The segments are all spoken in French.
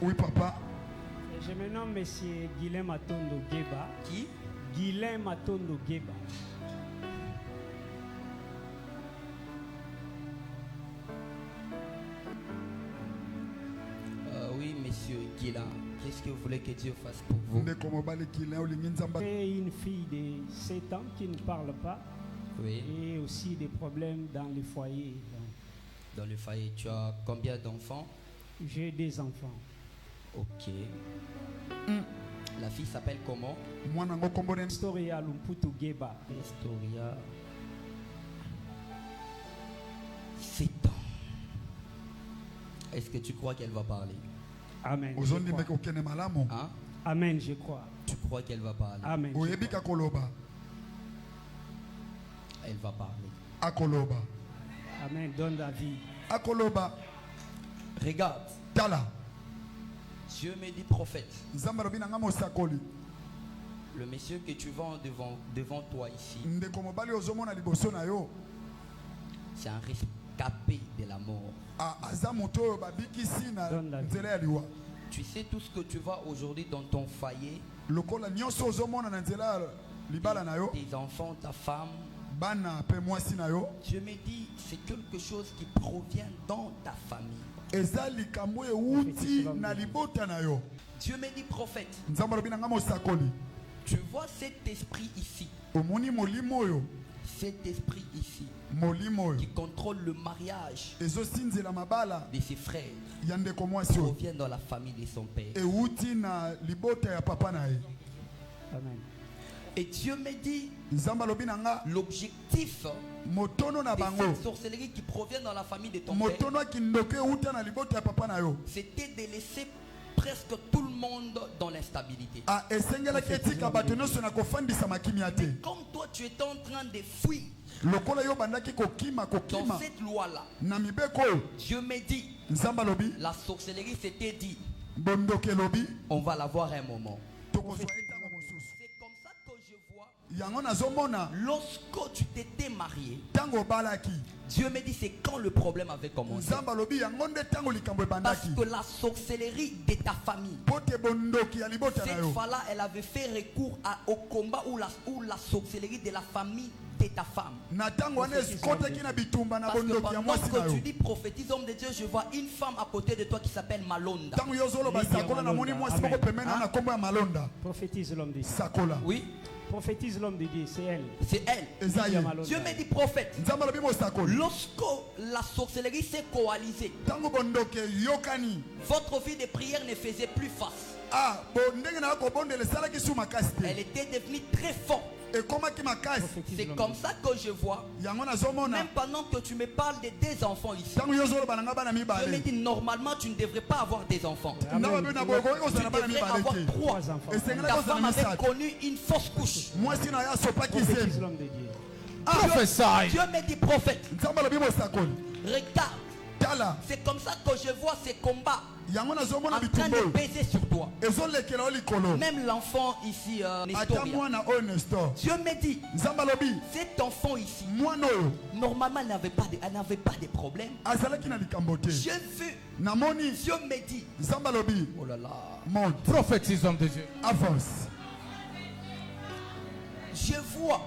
Oui, papa. Je me nomme Monsieur Guilain Matondo Geba. Qui? Guilain Matondo Geba. Oui, monsieur Guilain. Qu'est-ce que vous voulez que Dieu fasse pour vous? J'ai une fille de 7 ans qui ne parle pas. Oui. Et aussi des problèmes dans le foyer. Dans le foyer, tu as combien d'enfants? J'ai des enfants. Ok. La fille s'appelle comment? Historia Lumputu Geba. Historia. 7 ans. Est-ce que tu crois qu'elle va parler? Amen. Hein? Amen, je crois. Tu crois qu'elle va parler? Amen. Elle va parler. Amen. Donne la vie. Regarde. Dieu me dit prophète. Le monsieur que tu vois devant toi ici, c'est un rescapé de la mort. Tu sais tout ce que tu vois aujourd'hui dans ton foyer, tes enfants, ta femme. Dieu me dit c'est quelque chose qui provient dans ta famille. Dieu me dit prophète. Tu vois cet esprit ici. Cet esprit ici qui contrôle le mariage de ses frères provient dans la famille de son père. Amen. Et Dieu me dit l'objectif de cette sorcellerie qui provient dans la famille de ton père, c'était de laisser presque tout le monde dans l'instabilité. Mais comme toi tu étais en train de fuir dans cette loi-là, Dieu me dit, la sorcellerie s'était dit, on va la voir un moment. C'est comme ça que je vois. Lorsque tu t'étais marié, Dieu me dit c'est quand le problème avait commencé. Parce que la sorcellerie de ta famille, cette fois-là, elle avait fait recours au combat ou la sorcellerie de la famille de ta femme. Parce que pendant que tu dis prophétise homme de Dieu, je vois une femme à côté de toi qui s'appelle Malonda. Prophétise l'homme de Dieu. Oui. Prophétise l'homme de Dieu, c'est elle. C'est elle. Dieu me dit prophète. Lorsque la sorcellerie s'est coalisée, votre vie de prière ne faisait plus face. Elle était devenue très forte. C'est comme ça que je vois. Même pendant que tu me parles de tes enfants ici, je me dis normalement tu ne devrais pas avoir des enfants. Tu devrais avoir 3. Ta femme avait connu une fausse couche. Prophétise l'homme de Dieu. Dieu me dit prophète. Regarde. C'est comme ça que je vois ces combats en train de peser sur toi. Même l'enfant ici, Dieu me dit, cet enfant ici, normalement elle n'avait pas de problème. J'ai vu, Dieu me dit, oh là là, prophétise homme de Dieu. Avance. Je vois,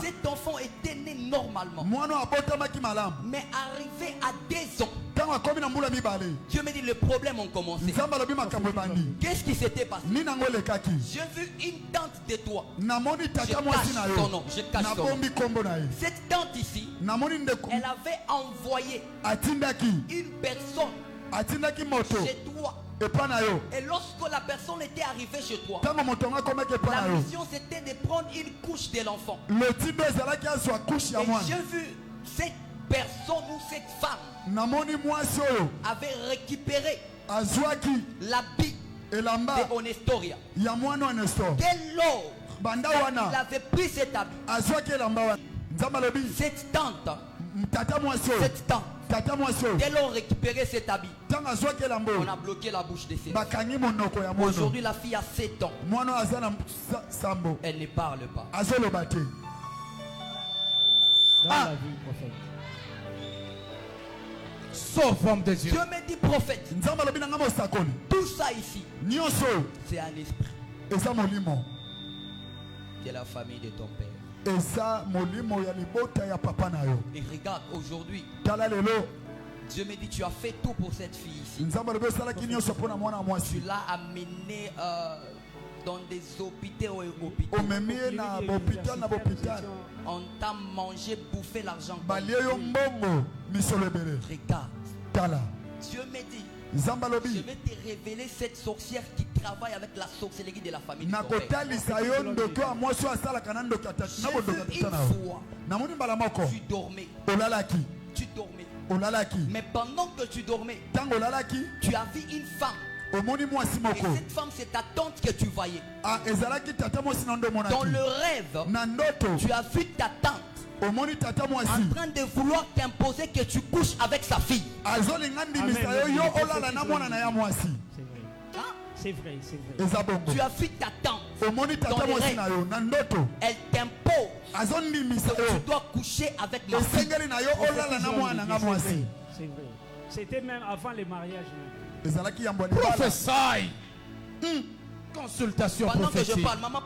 cet enfant était né normalement, mais arrivé à 2 ans, Dieu me dit le problème a commencé. Qu'est-ce qui s'était passé? J'ai vu une tante de toi. Je cache ton nom. Cette tante ici, elle avait envoyé une personne chez toi. Et lorsque la personne était arrivée chez toi, la mission c'était de prendre une couche de l'enfant. Et j'ai vu cette personne ou cette femme avait récupéré l'habit de Onestoria. Dès lors il avait pris cet habit, cette tante, dès lors récupéré cet habit, on a bloqué la bouche de ses enfants. Aujourd'hui la fille a 7 ans. Elle ne parle pas. Dans la vie, prophète. Sauf homme de Dieu. Dieu me dit prophète. Tout ça ici, c'est un esprit. C'est la famille de ton père. Et regarde aujourd'hui. Dieu me dit tu as fait tout pour cette fille ici. Tu l'as amenée dans des hôpitaux et hôpitaux. On t'a mangé, bouffé l'argent. Regarde. Dieu me dit je vais te révéler cette sorcière qui travaille avec la sorcellerie de la famille de ton père. Tu dormais. Mais pendant que tu dormais, tu as vu une femme. Et cette femme, c'est ta tante que tu voyais. Dans le rêve, tu as vu ta tante en train de vouloir t'imposer que tu couches avec sa fille. C'est vrai. Tu as vu ta tante dans le rêve. Elle t'impose que tu dois coucher avec ma fille. C'est vrai. C'était même avant le mariage. Prophétie. Consultation prophétique. Pendant que je parle, maman.